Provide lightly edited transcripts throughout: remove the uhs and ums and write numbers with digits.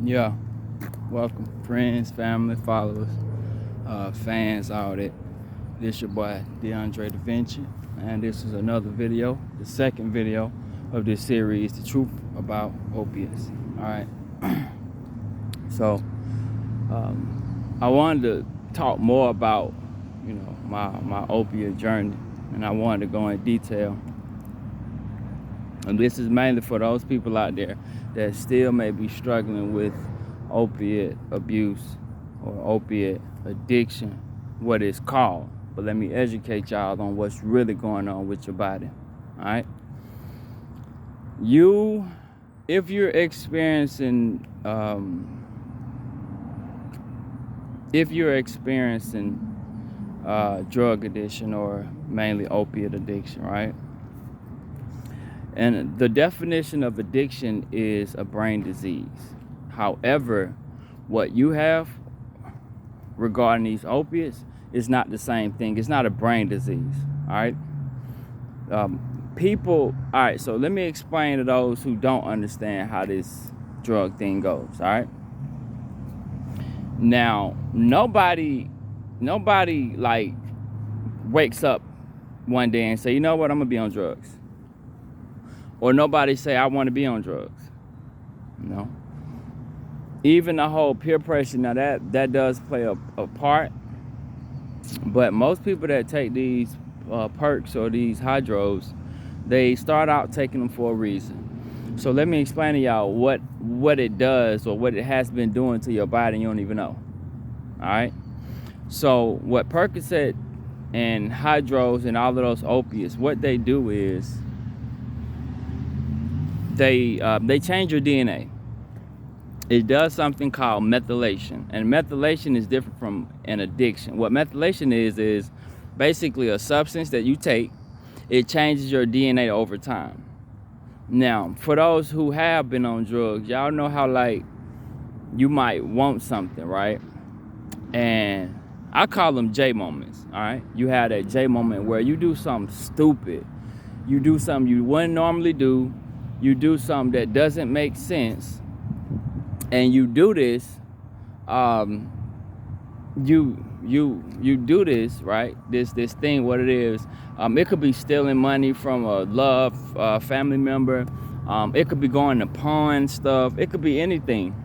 Yeah, welcome, friends, family, followers, fans, all that. This your boy DeAndre Da Vinci, and this is another video, the second video of this series, The Truth About Opiates. All right. So, I wanted to talk more about, my opiate journey, and I wanted to go in detail. And this is mainly for those people out there that still may be struggling with opiate abuse or opiate addiction, what it's called. But let me educate y'all on what's really going on with your body. All right. If you're experiencing drug addiction or mainly opiate addiction, right? And the definition of addiction is a brain disease. However, what you have regarding these opiates is not the same thing. It's not a brain disease, all right? All right, so let me explain to those who don't understand how this drug thing goes, all right? Now, nobody like wakes up one day and say, you know what, I'm gonna be on drugs. Or nobody say, I want to be on drugs. No. Even the whole peer pressure, now that does play a part. But most people that take these perks or these hydros, they start out taking them for a reason. So let me explain to y'all what it does or what it has been doing to your body and you don't even know. All right? So what Percocet and hydros and all of those opiates, what they do is they change your DNA. It does something called methylation, and methylation is different from an addiction. What methylation is basically a substance that you take. It changes your DNA over time. Now, for those who have been on drugs, y'all know how like you might want something, right? And I call them J moments, all right? You have that J moment where you do something stupid. You do something you wouldn't normally do. You do something that doesn't make sense, and you do this. You do this, right? This thing, what it is. It could be stealing money from a family member. It could be going to pawn stuff. It could be anything.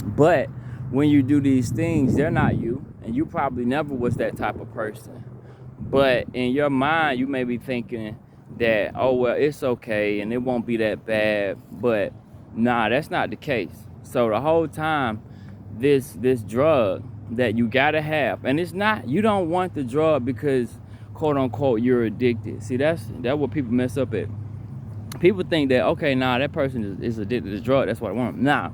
But when you do these things, they're not you, and you probably never was that type of person. But in your mind, you may be thinking that, oh, well, it's okay and it won't be that bad. But nah, that's not the case. So the whole time, this drug that you gotta have, and it's not, you don't want the drug because quote unquote you're addicted. See, that's what people mess up at. People think that, okay, nah, that person is addicted to the drug, that's what I want. Nah,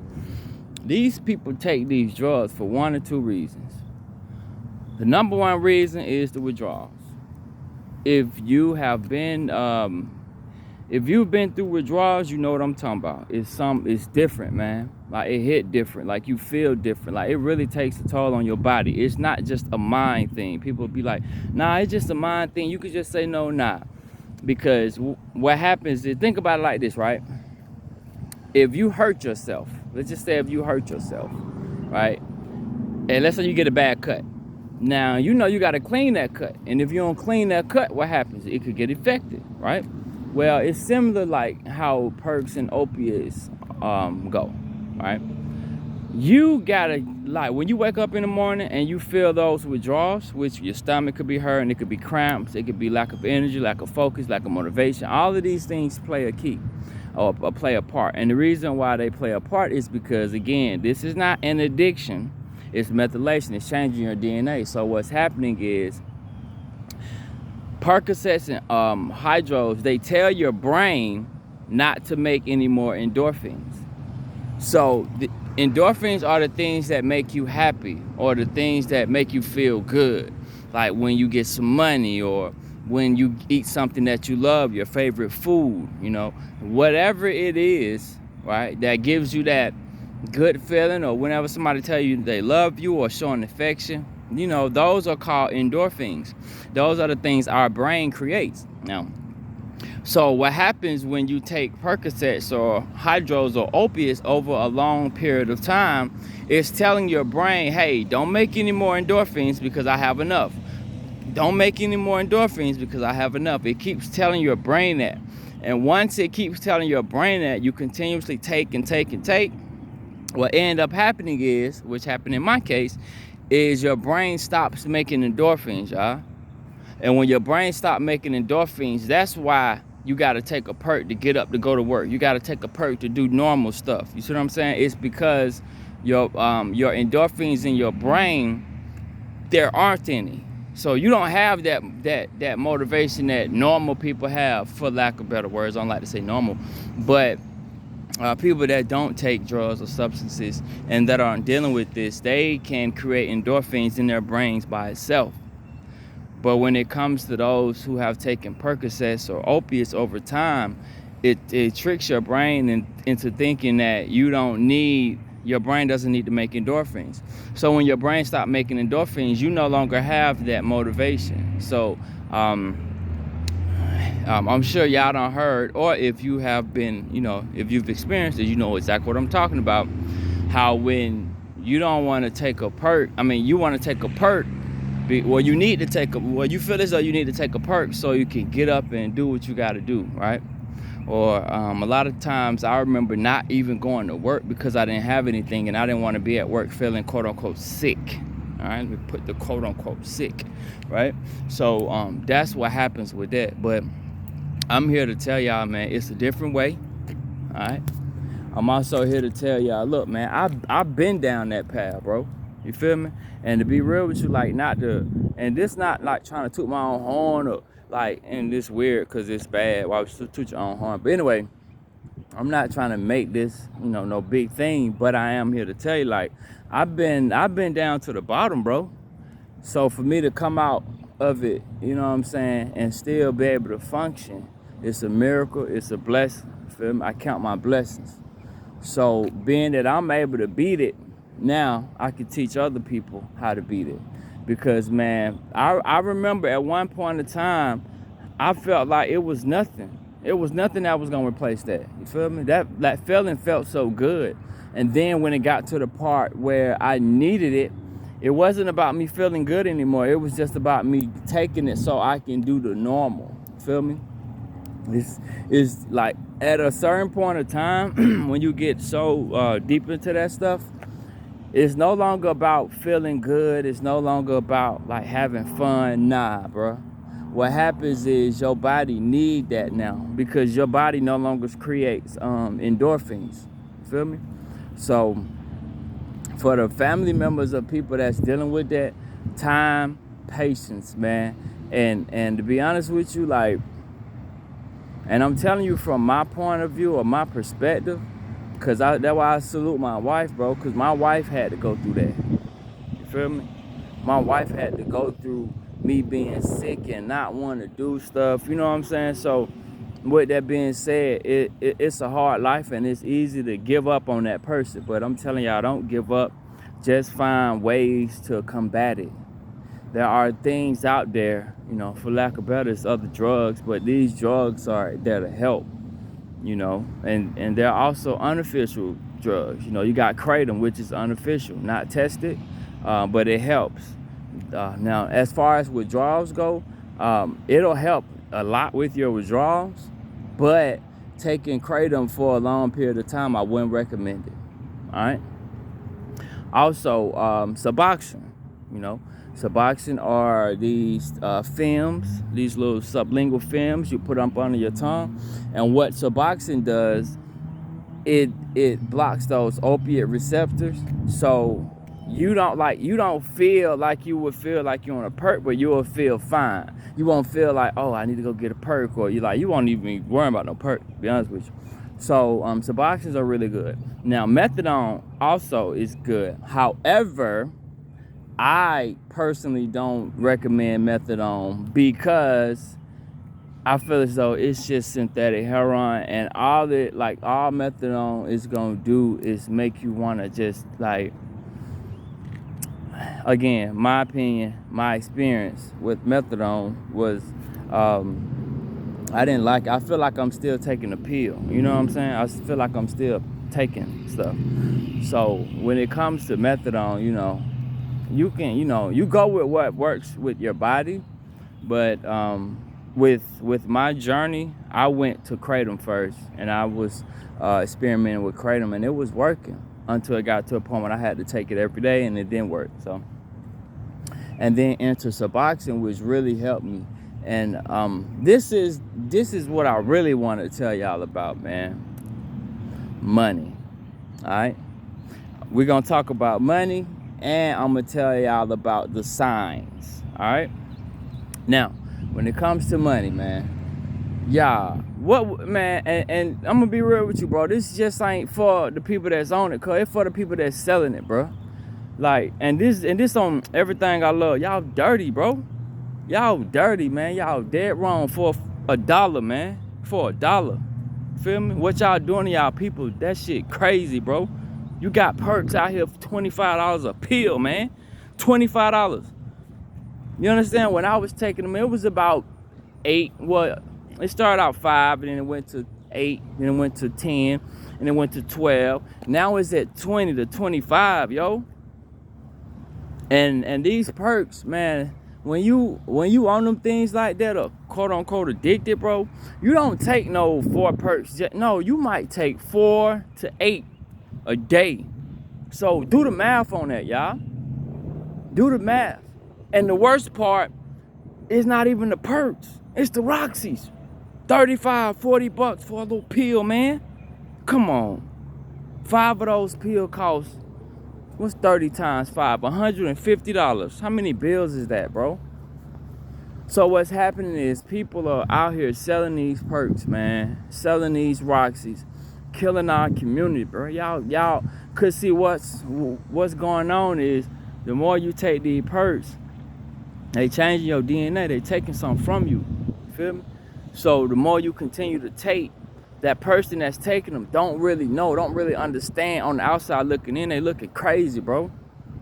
these people take these drugs for one or two reasons. The number one reason is the withdrawals. If you've been through withdrawals, you know what I'm talking about. It's different, man. Like, it hit different. Like, you feel different. Like, it really takes a toll on your body. It's not just a mind thing. People be like, nah, it's just a mind thing. You could just say no, nah. Because what happens is, think about it like this, right? If you hurt yourself, let's just say if you hurt yourself, right? And let's say you get a bad cut. Now, you know you got to clean that cut. And if you don't clean that cut, what happens? It could get infected, right? Well, it's similar like how perks and opiates go, right? You got to, like, when you wake up in the morning and you feel those withdrawals, which your stomach could be hurting, it could be cramps, it could be lack of energy, lack of focus, lack of motivation. All of these things play a key or play a part. And the reason why they play a part is because, again, this is not an addiction. It's methylation. It's changing your DNA. So what's happening is Percocets and hydros, they tell your brain not to make any more endorphins. So the endorphins are the things that make you happy or the things that make you feel good. Like when you get some money or when you eat something that you love, your favorite food, whatever it is, right, that gives you that good feeling, or whenever somebody tell you they love you or showing affection, those are called endorphins. Those are the things our brain creates. Now, So what happens when you take Percocets or hydros or opiates over a long period of time is telling your brain, hey, don't make any more endorphins because I have enough. Don't make any more endorphins because I have enough. It keeps telling your brain that. And once it keeps telling your brain that, you continuously take and take and take. What end up happening is, which happened in my case, is your brain stops making endorphins, y'all. And when your brain stops making endorphins, that's why you got to take a perk to get up to go to work. You got to take a perk to do normal stuff. You see what I'm saying? It's because your endorphins in your brain, there aren't any. So you don't have that motivation that normal people have, for lack of better words. I don't like to say normal, but people that don't take drugs or substances and that aren't dealing with this, they can create endorphins in their brains by itself. But when it comes to those who have taken Percocets or opiates over time, it tricks your brain into thinking that your brain doesn't need to make endorphins. So when your brain stops making endorphins, you no longer have that motivation. So I'm sure y'all done heard, or if you have been, if you've experienced it, you know exactly what I'm talking about. How when you don't want to take a perk, you want to take a perk, well, you feel as though you need to take a perk so you can get up and do what you got to do, right? Or a lot of times I remember not even going to work because I didn't have anything and I didn't want to be at work feeling quote unquote sick. All right, let me put the quote unquote sick, right? So that's what happens with that. But I'm here to tell y'all, man, it's a different way. All right. I'm also here to tell y'all, look, man, I've been down that path, bro. You feel me? And to be real with you, and this not like trying to toot my own horn or and this weird because it's bad. Why would you toot your own horn? But anyway, I'm not trying to make this, no big thing, but I am here to tell you, I've been down to the bottom, bro. So for me to come out of it, you know what I'm saying, and still be able to function, it's a miracle, it's a blessing. Feel me? I count my blessings. So being that I'm able to beat it, now I can teach other people how to beat it. Because, man, I remember at one point in time, I felt like it was nothing. It was nothing that was going to replace that. You feel me? That feeling felt so good. And then when it got to the part where I needed it, it wasn't about me feeling good anymore. It was just about me taking it so I can do the normal. Feel me? It's like at a certain point of time, when you get so deep into that stuff, it's no longer about feeling good. It's no longer about having fun. Nah, bro. What happens is your body need that now because your body no longer creates endorphins. Feel me? So for the family members of people that's dealing with that, time, patience, man. And to be honest with you, and I'm telling you from my point of view or my perspective, because that's why I salute my wife, bro, because my wife had to go through that. You feel me? My wife had to go through me being sick and not wanting to do stuff. You know what I'm saying? So with that being said, it's a hard life and it's easy to give up on that person. But I'm telling y'all, don't give up. Just find ways to combat it. There are things out there, for lack of better, it's other drugs, but these drugs are there to help. And there are also unofficial drugs. You got kratom, which is unofficial, not tested, but it helps. Now, as far as withdrawals go, it'll help a lot with your withdrawals, but taking kratom for a long period of time, I wouldn't recommend it. All right. Also, Suboxone. Suboxone are these films, these little sublingual films you put up under your tongue. And what Suboxone does, it blocks those opiate receptors. So you don't feel like you would feel like you're on a perk, but you will feel fine. You won't feel like, oh, I need to go get a perk, or you won't even be worrying about no perk, to be honest with you. So Suboxones are really good. Now, methadone also is good. However, I personally don't recommend methadone because I feel as though it's just synthetic heroin, and all methadone is gonna do is make you wanna just again, my opinion, my experience with methadone was I didn't like it. I feel like I'm still taking a pill. You know what I'm saying? I feel like I'm still taking stuff. So when it comes to methadone, you can, you go with what works with your body. But with my journey, I went to kratom first, and I was experimenting with kratom, and it was working until it got to a point when I had to take it every day, and it didn't work. So, and then into Suboxone, which really helped me. And this is what I really want to tell y'all about, man. Money. All right, we're gonna talk about money, and I'm gonna tell y'all about the signs. All right. Now, when it comes to money, man, and I'm gonna be real with you, bro. This just ain't for the people that's on it, cause it's for the people that's selling it, bro. Like, and this on everything I love. Y'all dirty, bro. Y'all dirty, man. Y'all dead wrong for $1, man. For $1. Feel me? What y'all doing to y'all people? That shit crazy, bro. You got perks out here for $25 a pill, man. $25. You understand? When I was taking them, it was about 8. Well, it started out 5, and then it went to 8, then it went to 10, and it went to 12. Now it's at 20 to 25, yo. And these perks, man, when you on them things like that, or quote unquote addicted, bro, you don't take no 4 perks. No, you might take 4 to 8 a day. So do the math on that, y'all. Do the math. And the worst part is not even the perks. It's the Roxys. $35-$40 for a little pill, man. Come on. 5 of those pills cost, what's 30 times 5? $150. How many bills is that, bro? So what's happening is people are out here selling these perks, man. Selling these Roxys. Killing our community, bro. Y'all could see what's going on is the more you take these perks, they changing your DNA. They taking something from you. Feel me? So the more you continue to take, that person that's taking them don't really know, don't really understand. On the outside looking in, they looking crazy, bro.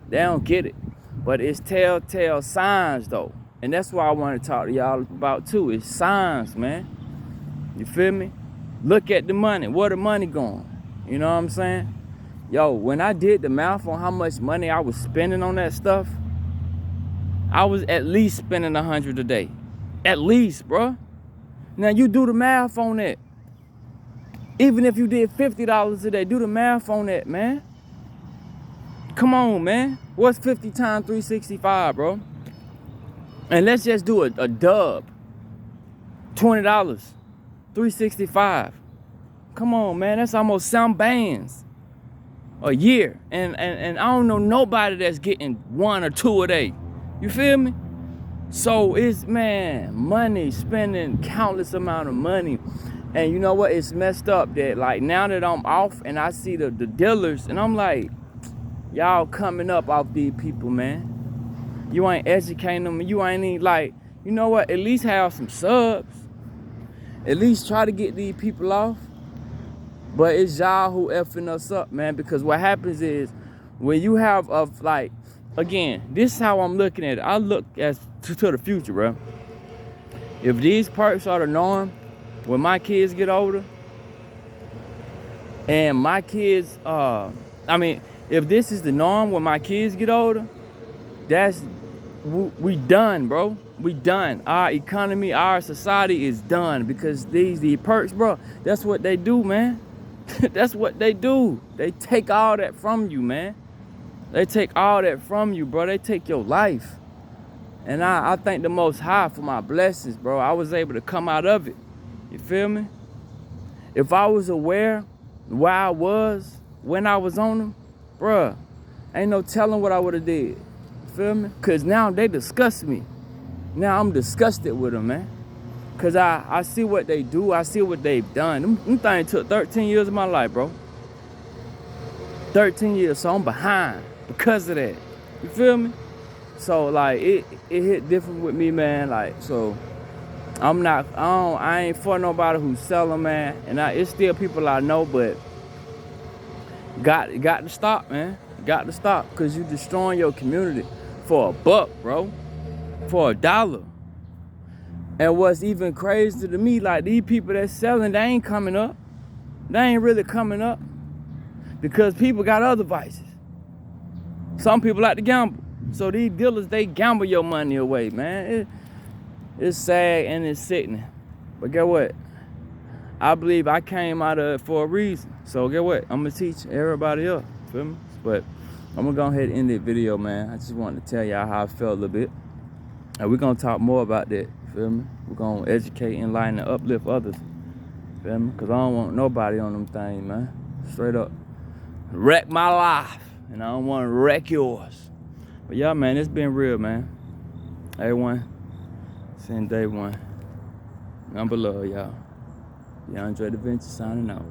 They don't get it. But it's telltale signs, though. And that's what I want to talk to y'all about, too. It's signs, man. You feel me? Look at the money. Where the money going? You know what I'm saying? Yo, when I did the math on how much money I was spending on that stuff, I was at least spending $100 a day. At least, bro. Now you do the math on that. Even if you did $50 a day, do the math on that, man. Come on, man. What's 50 times 365, bro? And let's just do a dub. $20. 365. Come on, man. That's almost some bands a year. And I don't know nobody that's getting 1 or 2 a day. You feel me? So it's, man, money, spending countless amount of money. And you know what? It's messed up that, like, now that I'm off and I see the dealers, and I'm like, y'all coming up off these people, man. You ain't educating them. You ain't even, like, you know what? At least have some subs. At least try to get these people off. But it's y'all who effing us up, man. Because what happens is, when you have, like, again, this is how I'm looking at it. I look to the future, bro. If these perks are the norm, when my kids get older, and my kids, if this is the norm when my kids get older, we done, bro. We done. Our economy, our society is done because these perks, bro, that's what they do, man. That's what they do. They take all that from you, man. They take all that from you, bro. They take your life. And I thank the Most High for my blessings, bro. I was able to come out of it. You feel me? If I was aware where I was when I was on them, bruh, ain't no telling what I would have did. You feel me? Because now they disgust me. Now I'm disgusted with them, man. Because I see what they do. I see what they've done. Them things took 13 years of my life, bro. 13 years, so I'm behind because of that. You feel me? So, like, it hit different with me, man. Like, so I ain't for nobody who's selling, man. And it's still people I know, but got to stop, man. Got to stop, because you destroying your community for $1, bro. For $1. And what's even crazy to me, like these people that's selling, they ain't coming up. They ain't really coming up because people got other vices. Some people like to gamble. So these dealers, they gamble your money away, man. It's sad and it's sickening. But guess what? I believe I came out of it for a reason. So guess what? I'm going to teach everybody else. Feel me? But I'm going to go ahead and end this video, man. I just wanted to tell y'all how I felt a little bit. And we're going to talk more about that. Feel me? We're going to educate, enlighten, and uplift others. Feel me? Because I don't want nobody on them things, man. Straight up. Wreck my life. And I don't want to wreck yours. But yeah, man, it's been real, man. Everyone, since day one. Number love, y'all. Y'all enjoy the venture, signing out.